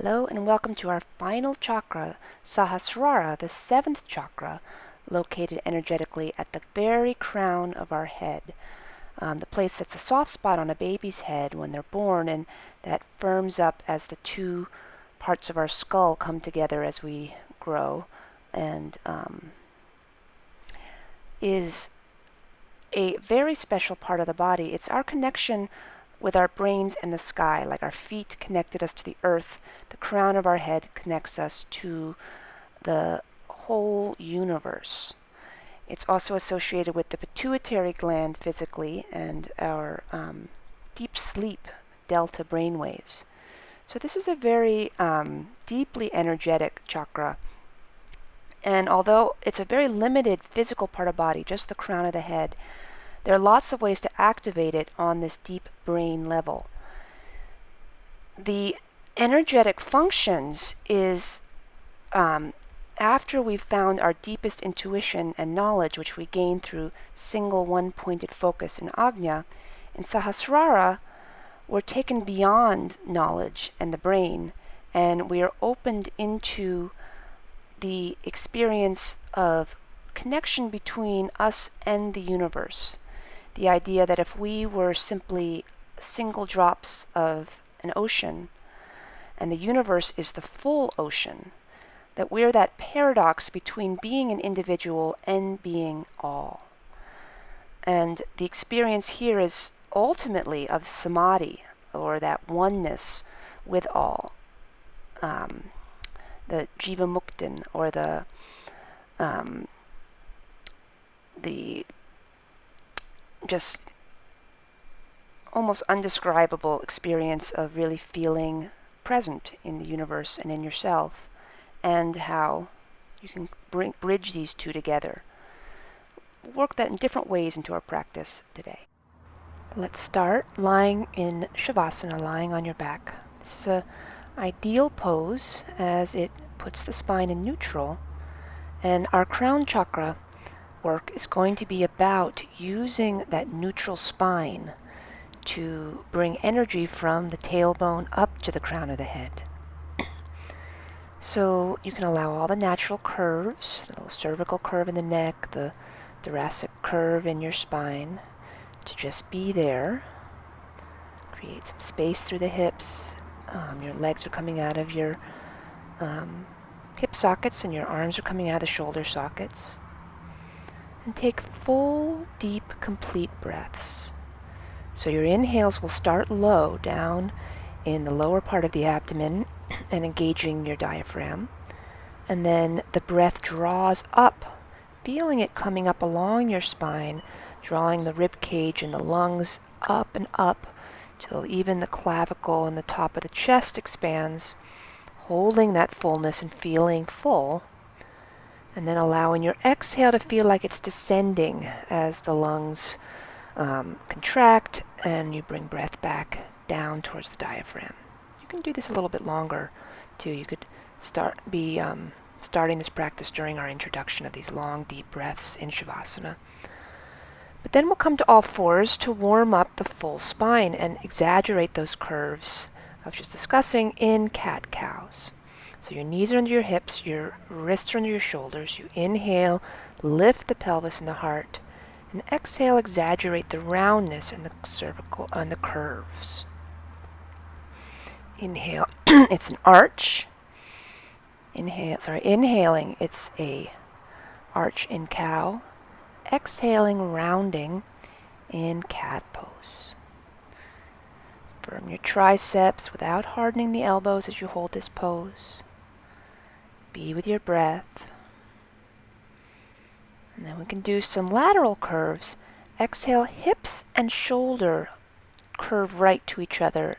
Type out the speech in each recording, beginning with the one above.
Hello and welcome to our final chakra, Sahasrara, the 7th chakra, located energetically at the very crown of our head. The place that's a soft spot on a baby's head when they're born, and that firms up as the two parts of our skull come together as we grow, and is a very special part of the body. It's our connection with our brains and the sky, like our feet connected us to the earth. The crown of our head connects us to the whole universe. It's also associated with the pituitary gland physically and our deep sleep delta brain waves. So this is a very deeply energetic chakra. And although it's a very limited physical part of the body, just the crown of the head, there are lots of ways to activate it on this deep brain level. The energetic functions is after we've found our deepest intuition and knowledge, which we gain through single one-pointed focus in Ajna, in Sahasrara, we're taken beyond knowledge and the brain, and we are opened into the experience of connection between us and the universe. The idea that if we were simply single drops of an ocean, and the universe is the full ocean, that we're that paradox between being an individual and being all. And the experience here is ultimately of samadhi, or that oneness with all. The jiva muktin, or the just almost undescribable experience of really feeling present in the universe and in yourself, and how you can bridge these two together. We'll work that in different ways into our practice today. Let's start lying in Shavasana, lying on your back. This is an ideal pose as it puts the spine in neutral, and our crown chakra work is going to be about using that neutral spine to bring energy from the tailbone up to the crown of the head. So you can allow all the natural curves, the little cervical curve in the neck, the thoracic curve in your spine, to just be there. Create some space through the hips. Your legs are coming out of your hip sockets, and your arms are coming out of the shoulder sockets. And take full, deep, complete breaths. So your inhales will start low, down in the lower part of the abdomen and engaging your diaphragm. And then the breath draws up, feeling it coming up along your spine, drawing the rib cage and the lungs up and up till even the clavicle and the top of the chest expands, holding that fullness and feeling full. And then allowing your exhale to feel like it's descending as the lungs contract and you bring breath back down towards the diaphragm. You can do this a little bit longer too. You could starting this practice during our introduction of these long, deep breaths in Shavasana. But then we'll come to all fours to warm up the full spine and exaggerate those curves I was just discussing in cat-cows. So your knees are under your hips, your wrists are under your shoulders. You inhale, lift the pelvis and the heart, and exhale, exaggerate the roundness and the cervical and the curves. Inhale, it's an arch. Inhaling, it's a arch in cow. Exhaling, rounding in cat pose. Firm your triceps without hardening the elbows as you hold this pose. Be with your breath. And then we can do some lateral curves. Exhale, hips and shoulder curve right to each other.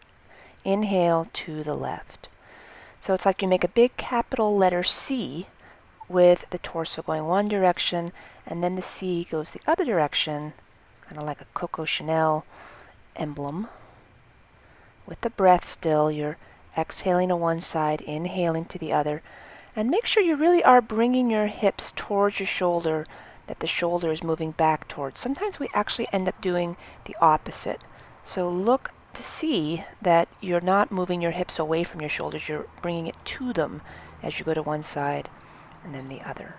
Inhale to the left. So it's like you make a big capital letter C with the torso going one direction, and then the C goes the other direction, kind of like a Coco Chanel emblem. With the breath still, you're exhaling to one side, inhaling to the other. And make sure you really are bringing your hips towards your shoulder, that the shoulder is moving back towards. Sometimes we actually end up doing the opposite. So look to see that you're not moving your hips away from your shoulders, you're bringing it to them as you go to one side and then the other.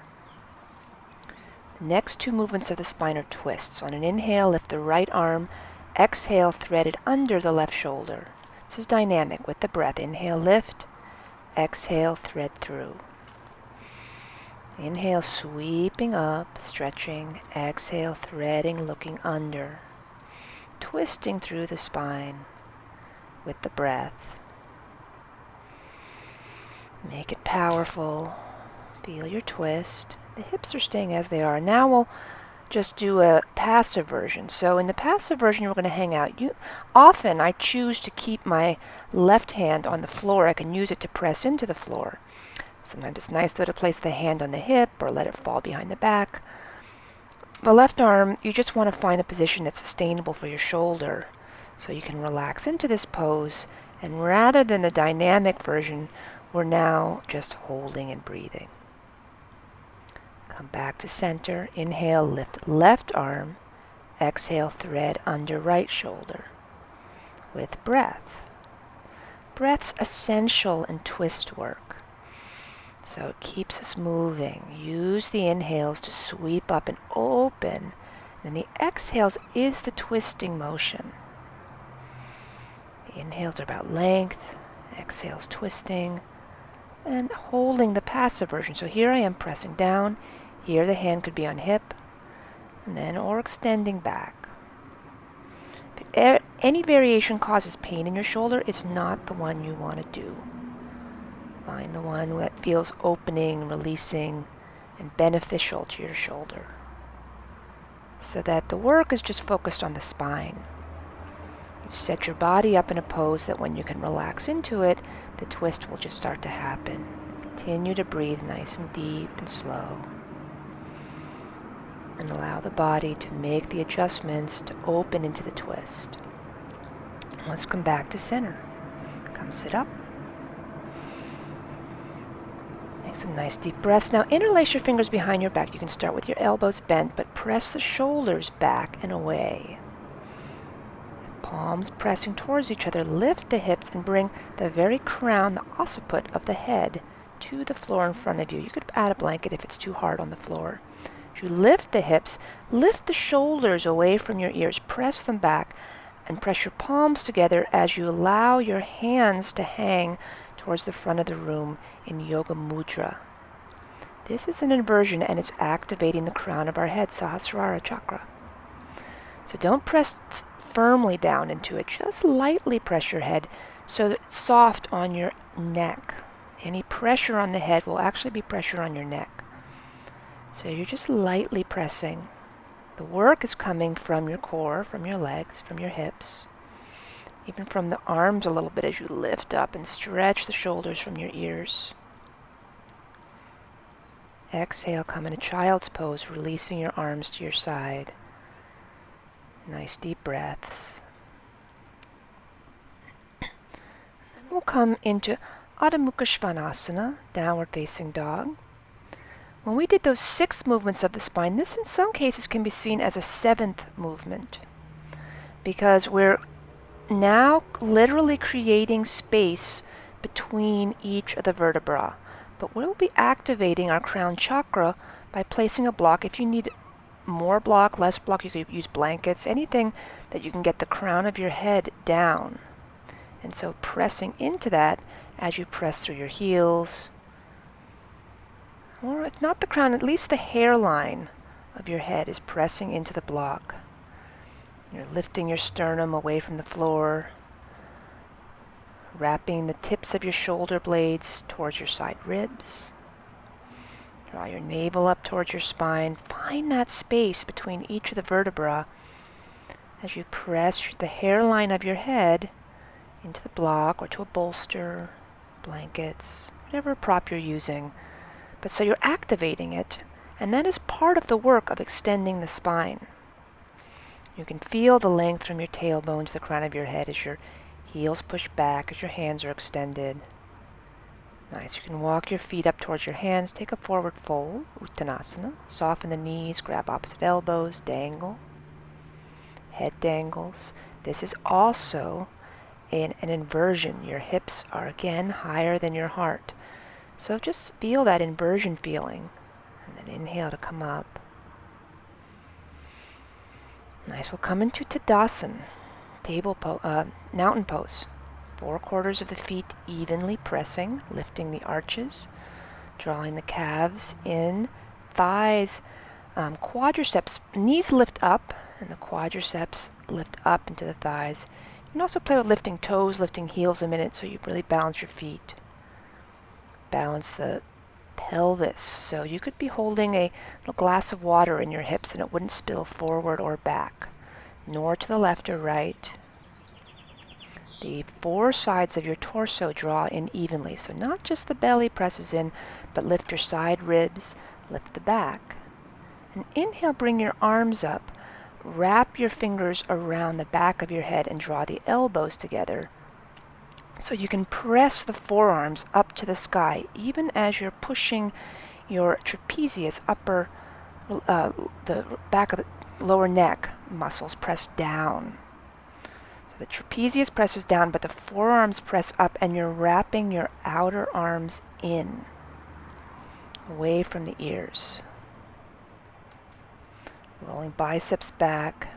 The next two movements of the spine are twists. On an inhale, lift the right arm. Exhale, thread it under the left shoulder. This is dynamic with the breath. Inhale, lift. Exhale, thread through. Inhale, sweeping up, stretching. Exhale, threading, looking under. Twisting through the spine with the breath. Make it powerful. Feel your twist. The hips are staying as they are. Now we'll just do a passive version. So in the passive version, we're going to hang out. Often I choose to keep my left hand on the floor. I can use it to press into the floor. Sometimes it's nice though to place the hand on the hip or let it fall behind the back. The left arm, you just want to find a position that's sustainable for your shoulder. So you can relax into this pose, and rather than the dynamic version, we're now just holding and breathing. Come back to center. Inhale, lift left arm. Exhale, thread under right shoulder with breath. Breath's essential in twist work. So it keeps us moving. Use the inhales to sweep up and open. And the exhales is the twisting motion. The inhales are about length. Exhales twisting. And holding the passive version. So here I am pressing down. Here the hand could be on hip. And then or extending back. If any variation causes pain in your shoulder, it's not the one you want to do. Find the one that feels opening, releasing, and beneficial to your shoulder. So that the work is just focused on the spine. You've set your body up in a pose that when you can relax into it, the twist will just start to happen. Continue to breathe nice and deep and slow. And allow the body to make the adjustments to open into the twist. Let's come back to center. Come sit up. Take some nice deep breaths. Now interlace your fingers behind your back. You can start with your elbows bent, but press the shoulders back and away. Palms pressing towards each other. Lift the hips and bring the very crown, the occiput of the head, to the floor in front of you. You could add a blanket if it's too hard on the floor. As you lift the hips, lift the shoulders away from your ears. Press them back and press your palms together as you allow your hands to hang towards the front of the room in Yoga Mudra. This is an inversion and it's activating the crown of our head, Sahasrara chakra. So don't press firmly down into it. Just lightly press your head so that it's soft on your neck. Any pressure on the head will actually be pressure on your neck. So you're just lightly pressing. The work is coming from your core, from your legs, from your hips, even from the arms a little bit as you lift up and stretch the shoulders from your ears. Exhale, come in a child's pose, releasing your arms to your side. Nice deep breaths. Then we'll come into Adho Mukha Svanasana, downward facing dog. When we did those 6 movements of the spine, this in some cases can be seen as a 7th movement because we're now literally creating space between each of the vertebrae. But we'll be activating our crown chakra by placing a block. If you need more block, less block, you could use blankets, anything that you can get the crown of your head down. And so pressing into that as you press through your heels, or if not the crown, at least the hairline of your head is pressing into the block. You're lifting your sternum away from the floor, wrapping the tips of your shoulder blades towards your side ribs. Draw your navel up towards your spine. Find that space between each of the vertebrae as you press the hairline of your head into the block or to a bolster, blankets, whatever prop you're using. But so you're activating it, and that is part of the work of extending the spine. You can feel the length from your tailbone to the crown of your head as your heels push back, as your hands are extended. Nice. You can walk your feet up towards your hands. Take a forward fold, Uttanasana. Soften the knees, grab opposite elbows, dangle. Head dangles. This is also in an inversion. Your hips are again higher than your heart. So just feel that inversion feeling. And then inhale to come up. Nice. We'll come into Tadasana, mountain pose. 4/4 of the feet evenly pressing, lifting the arches, drawing the calves in, thighs, quadriceps, knees lift up, and the quadriceps lift up into the thighs. You can also play with lifting toes, lifting heels a minute, so you really balance your feet. Balance the pelvis. So you could be holding a little glass of water in your hips and it wouldn't spill forward or back, nor to the left or right. The 4 sides of your torso draw in evenly. So not just the belly presses in, but lift your side ribs, lift the back. And inhale, bring your arms up. Wrap your fingers around the back of your head and draw the elbows together. So you can press the forearms up to the sky, even as you're pushing your trapezius the back of the lower neck muscles press down. So the trapezius presses down, but the forearms press up, and you're wrapping your outer arms in, away from the ears. Rolling biceps back.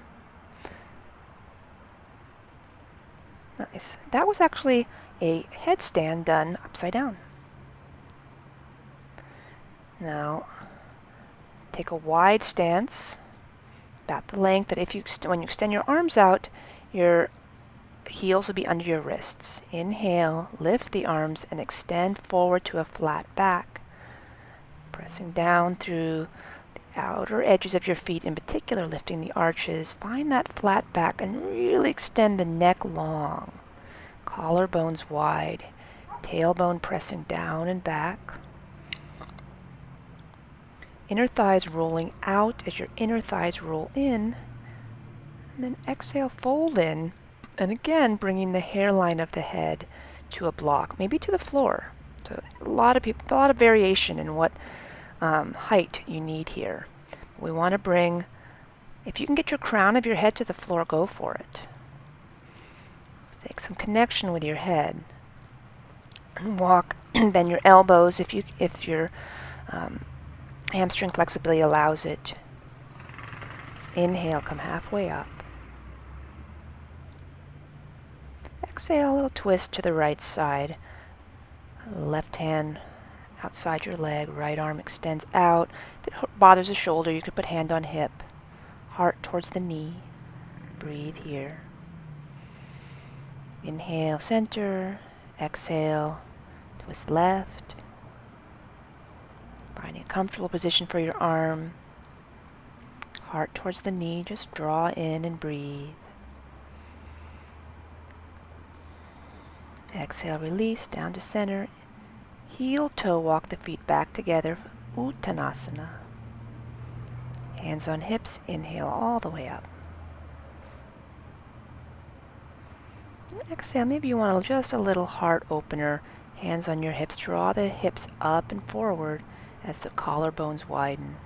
Nice. That was actually a headstand done upside down. Now, take a wide stance, about the length that when you extend your arms out, your heels will be under your wrists. Inhale, lift the arms and extend forward to a flat back. Pressing down through the outer edges of your feet, in particular lifting the arches. Find that flat back and really extend the neck long. Collarbones wide. Tailbone pressing down and back. Inner thighs rolling out as your inner thighs roll in. And then exhale, fold in. And again, bringing the hairline of the head to a block, maybe to the floor. So a lot of variation in what height you need here. We want to bring, if you can get your crown of your head to the floor, go for it. Take some connection with your head. And walk, bend your elbows if your hamstring flexibility allows it. Let's inhale, come halfway up. Exhale, a little twist to the right side. Left hand outside your leg, right arm extends out. If it bothers the shoulder, you could put hand on hip. Heart towards the knee. Breathe here. Inhale, center. Exhale, twist left. Finding a comfortable position for your arm. Heart towards the knee, just draw in and breathe. Exhale, release, down to center. Heel toe, walk the feet back together, Uttanasana. Hands on hips, inhale all the way up. Exhale, maybe you want just a little heart opener. Hands on your hips, draw the hips up and forward as the collarbones widen.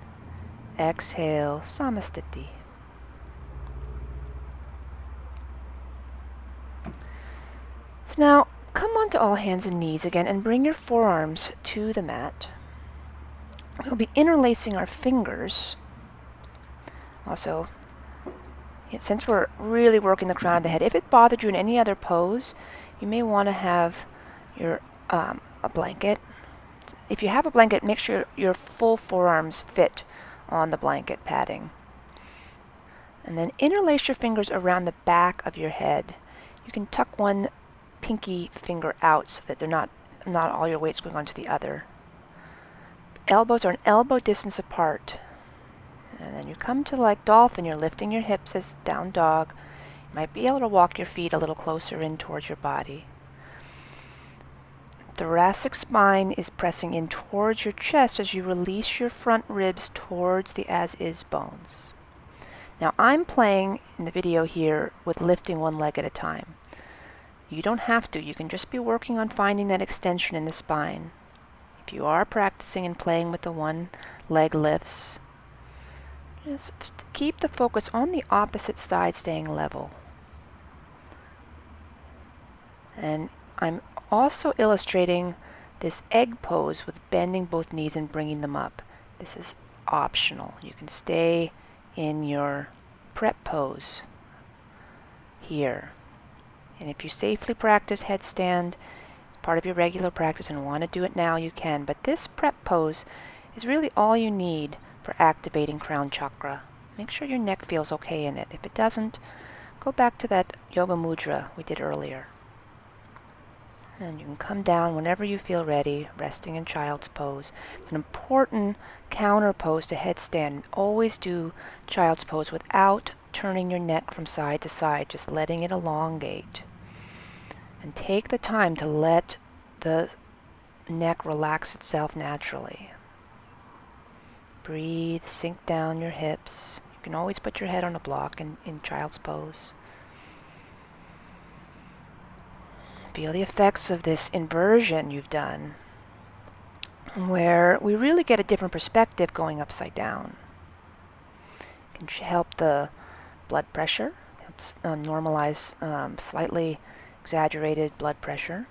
Exhale, Samastiti. So now, come onto all hands and knees again and bring your forearms to the mat. We'll be interlacing our fingers. Also, since we're really working the crown of the head, if it bothered you in any other pose, you may want to have your a blanket. If you have a blanket, make sure your full forearms fit on the blanket padding. And then interlace your fingers around the back of your head. You can tuck one pinky finger out so that they're not all your weight's going onto the other. Elbows are an elbow distance apart. And then you come to like dolphin, you're lifting your hips as down dog. You might be able to walk your feet a little closer in towards your body. Thoracic spine is pressing in towards your chest as you release your front ribs towards the as-is bones. Now I'm playing in the video here with lifting one leg at a time. You don't have to. You can just be working on finding that extension in the spine. If you are practicing and playing with the one leg lifts, just keep the focus on the opposite side staying level. And I'm also illustrating this egg pose with bending both knees and bringing them up. This is optional. You can stay in your prep pose here. And if you safely practice headstand, it's part of your regular practice and want to do it now, you can. But this prep pose is really all you need for activating crown chakra. Make sure your neck feels okay in it. If it doesn't, go back to that yoga mudra we did earlier. And you can come down whenever you feel ready, resting in child's pose. It's an important counter pose to headstand. Always do child's pose without turning your neck from side to side, just letting it elongate. And take the time to let the neck relax itself naturally. Breathe, sink down your hips. You can always put your head on a block in child's pose. Feel the effects of this inversion you've done, where we really get a different perspective going upside down. It can help the blood pressure, helps normalize slightly exaggerated blood pressure.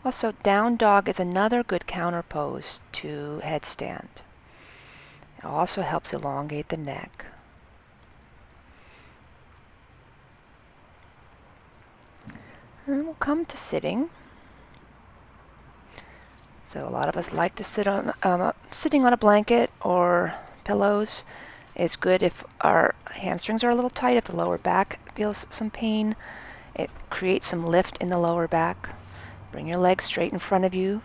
Also, down dog is another good counter pose to headstand. It also helps elongate the neck. And we'll come to sitting. So a lot of us like to sit on sitting on a blanket or pillows is good if our hamstrings are a little tight, if the lower back feels some pain. It creates some lift in the lower back. Bring your legs straight in front of you.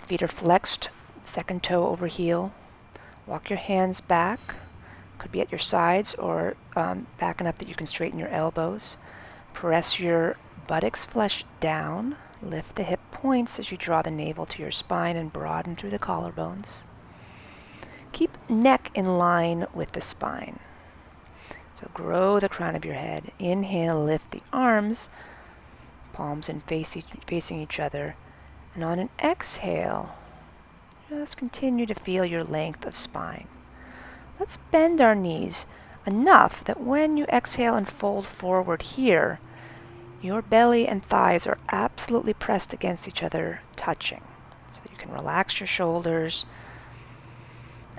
Feet are flexed, second toe over heel. Walk your hands back. Could be at your sides or back enough that you can straighten your elbows. Press your buttocks flesh down. Lift the hip points as you draw the navel to your spine and broaden through the collarbones. Keep neck in line with the spine. So grow the crown of your head. Inhale, lift the arms, palms in facing each other. And on an exhale, just continue to feel your length of spine. Let's bend our knees enough that when you exhale and fold forward here, your belly and thighs are absolutely pressed against each other, touching. So you can relax your shoulders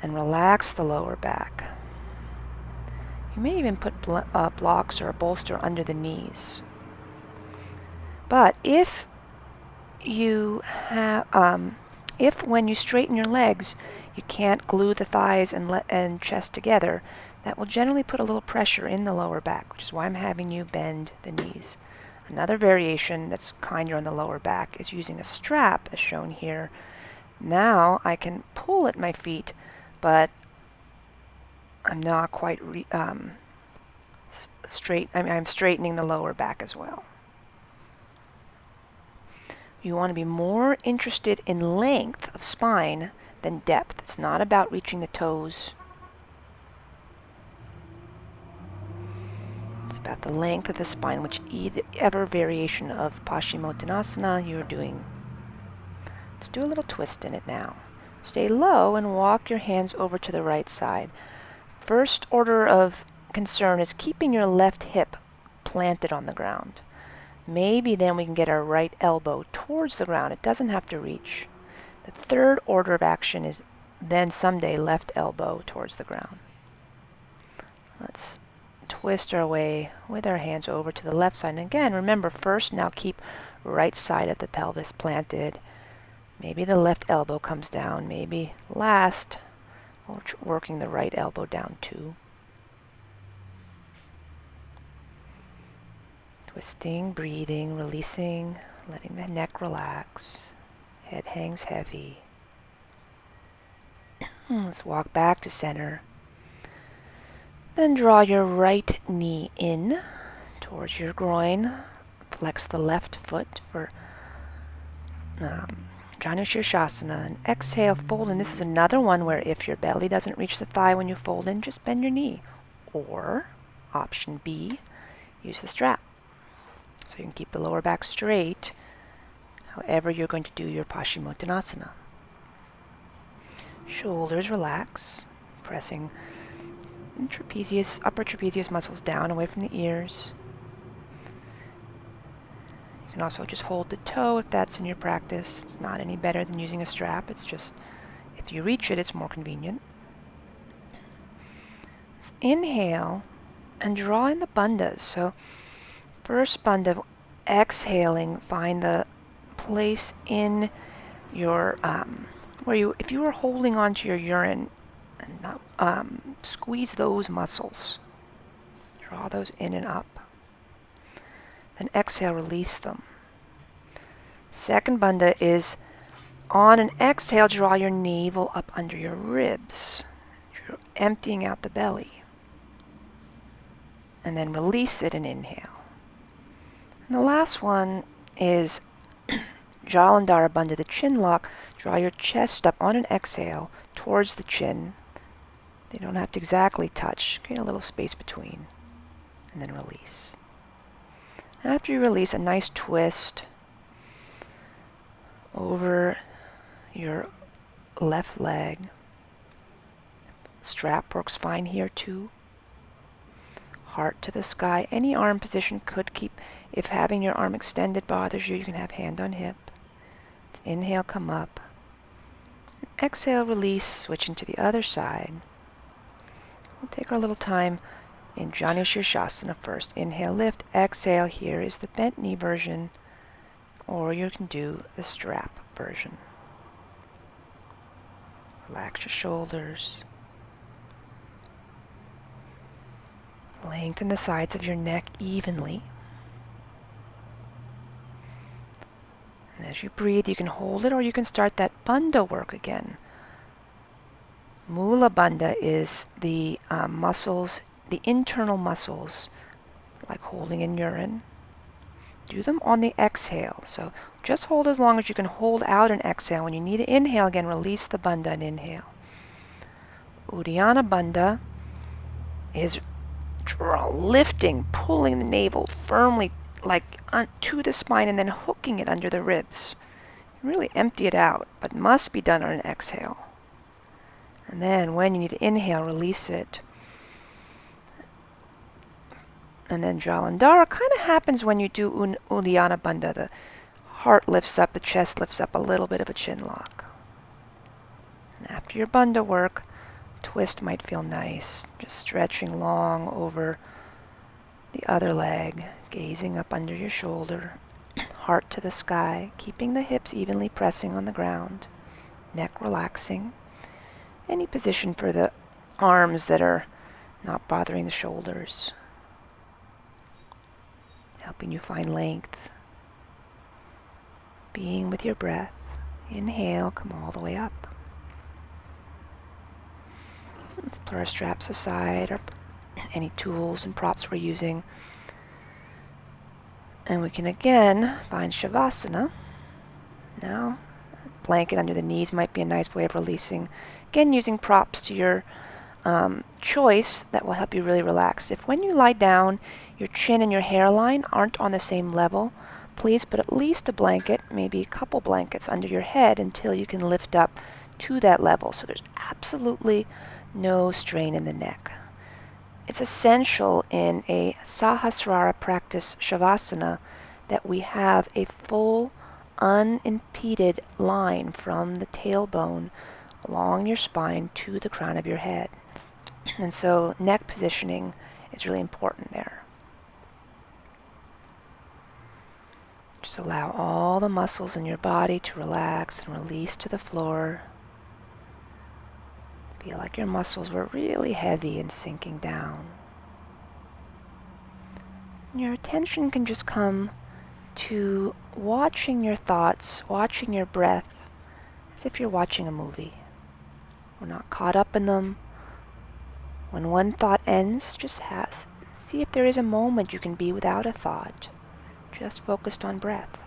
and relax the lower back. You may even put blocks or a bolster under the knees. But if you have, if when you straighten your legs, you can't glue the thighs and chest together, that will generally put a little pressure in the lower back, which is why I'm having you bend the knees. Another variation that's kinder on the lower back is using a strap, as shown here. Now I can pull at my feet, but I'm not quite straight. I'm straightening the lower back as well. You want to be more interested in length of spine than depth. It's not about reaching the toes. It's about the length of the spine, whichever variation of Paschimottanasana you're doing. Let's do a little twist in it now. Stay low and walk your hands over to the right side. First order of concern is keeping your left hip planted on the ground. Maybe then we can get our right elbow towards the ground. It doesn't have to reach. The third order of action is then someday left elbow towards the ground. Let's twist our way with our hands over to the left side. And again, remember, first now keep right side of the pelvis planted. Maybe the left elbow comes down. Maybe last, working the right elbow down too. Twisting, breathing, releasing, letting the neck relax. Head hangs heavy. Let's walk back to center. Then draw your right knee in towards your groin. Flex the left foot for Janu Shirshasana. And exhale, fold in. This is another one where if your belly doesn't reach the thigh when you fold in, just bend your knee. Or, option B, use the strap. So you can keep the lower back straight, however you're going to do your Paschimottanasana. Shoulders relax, pressing upper trapezius muscles down away from the ears. You can also just hold the toe if that's in your practice. It's not any better than using a strap. It's just, if you reach it, it's more convenient. Let's inhale and draw in the bandhas. So first bandha, exhaling, find the place in your, if you were holding onto your urine, and not, squeeze those muscles. Draw those in and up. Then exhale, release them. Second bandha is on an exhale, draw your navel up under your ribs. You're emptying out the belly. And then release it and inhale. And the last one is Jalandhara bandha, the chin lock. Draw your chest up on an exhale towards the chin. They don't have to exactly touch. Create a little space between. And then release. After you release, a nice twist over your left leg. Strap works fine here too. Heart to the sky. Any arm position could keep, if having your arm extended bothers you, you can have hand on hip. Inhale, come up. Exhale, release, switching to the other side. We'll take our little time in Janu Shirshasana first. Inhale, lift. Exhale, here is the bent knee version, or you can do the strap version. Relax your shoulders. Lengthen the sides of your neck evenly. And as you breathe, you can hold it or you can start that bandha work again. Mula bandha is the muscles, the internal muscles, like holding in urine. Do them on the exhale. So just hold as long as you can hold out an exhale. When you need to inhale again, release the bandha and inhale. Uddiyana bandha is lifting, pulling the navel firmly like to the spine and then hooking it under the ribs. Really empty it out, but must be done on an exhale. And then when you need to inhale, release it. And then Jalandhara kind of happens when you do Uddiyana bandha. The heart lifts up, the chest lifts up, a little bit of a chin lock. And after your bandha work, twist might feel nice. Just stretching long over the other leg, gazing up under your shoulder, heart to the sky, keeping the hips evenly pressing on the ground, neck relaxing. Any position for the arms that are not bothering the shoulders, helping you find length. Being with your breath. Inhale, come all the way up. Let's put our straps aside, or any tools and props we're using. And we can again find Shavasana. Now, a blanket under the knees might be a nice way of releasing. Again, using props to your choice that will help you really relax. If when you lie down, your chin and your hairline aren't on the same level, please put at least a blanket, maybe a couple blankets under your head until you can lift up to that level. So there's absolutely no strain in the neck. It's essential in a Sahasrara practice, Shavasana, that we have a full, unimpeded line from the tailbone along your spine to the crown of your head. And so neck positioning is really important there. Just allow all the muscles in your body to relax and release to the floor. Feel like your muscles were really heavy and sinking down. And your attention can just come to watching your thoughts, watching your breath, as if you're watching a movie. We're not caught up in them. When one thought ends, just see if there is a moment you can be without a thought, just focused on breath.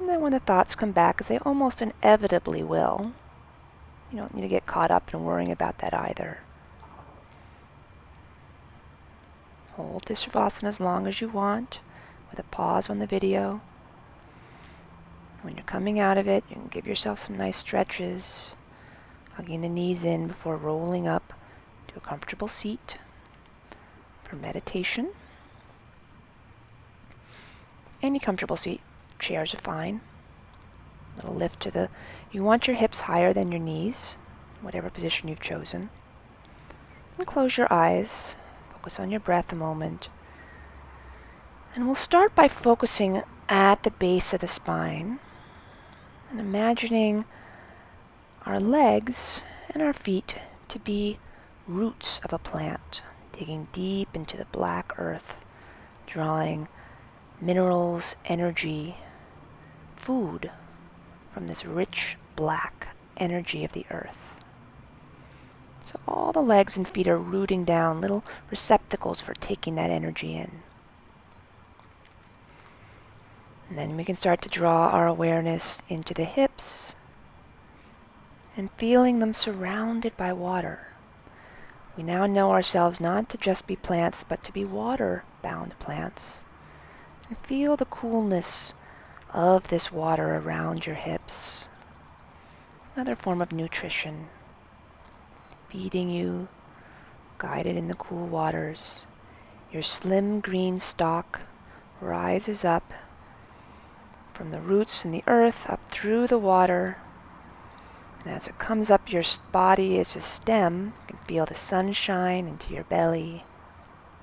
And then when the thoughts come back, as they almost inevitably will, you don't need to get caught up in worrying about that either. Hold this Shavasana as long as you want, with a pause on the video. When you're coming out of it, you can give yourself some nice stretches, hugging the knees in before rolling up to a comfortable seat for meditation. Any comfortable seat, chairs are fine. A little lift to the, you want your hips higher than your knees, whatever position you've chosen. And close your eyes, focus on your breath a moment. And we'll start by focusing at the base of the spine and imagining our legs and our feet to be roots of a plant, digging deep into the black earth, drawing minerals, energy, food from this rich black energy of the earth. So all the legs and feet are rooting down, little receptacles for taking that energy in. And then we can start to draw our awareness into the hips and feeling them surrounded by water. We now know ourselves not to just be plants, but to be water-bound plants. And feel the coolness of this water around your hips. Another form of nutrition, feeding you, guided in the cool waters. Your slim green stalk rises up from the roots in the earth, up through the water. And as it comes up your body as a stem, you can feel the sunshine into your belly.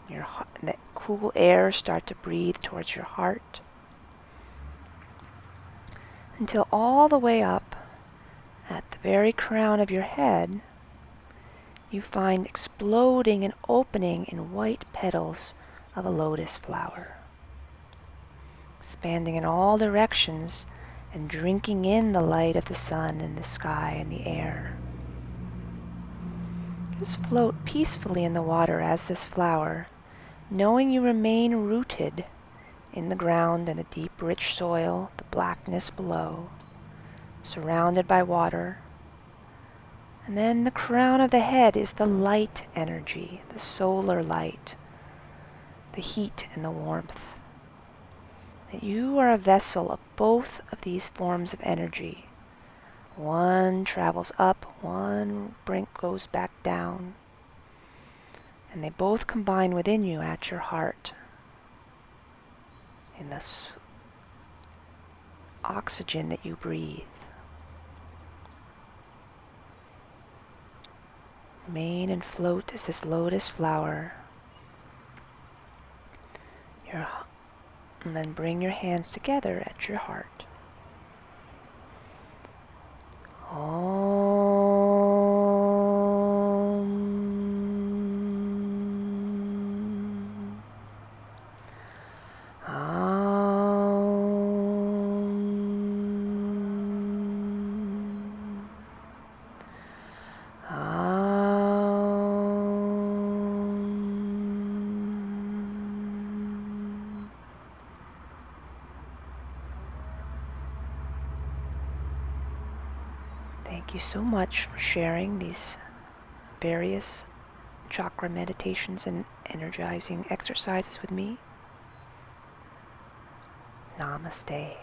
And that cool air start to breathe towards your heart. Until all the way up, at the very crown of your head, you find exploding and opening in white petals of a lotus flower, expanding in all directions and drinking in the light of the sun and the sky and the air. Just float peacefully in the water as this flower, knowing you remain rooted in the ground and the deep, rich soil, the blackness below, surrounded by water. And then the crown of the head is the light energy, the solar light, the heat and the warmth. That you are a vessel of both of these forms of energy. One travels up, one brink goes back down. And they both combine within you at your heart. In this oxygen that you breathe. Remain and float as this lotus flower. And then bring your hands together at your heart. Thank you so much for sharing these various chakra meditations and energizing exercises with me. Namaste.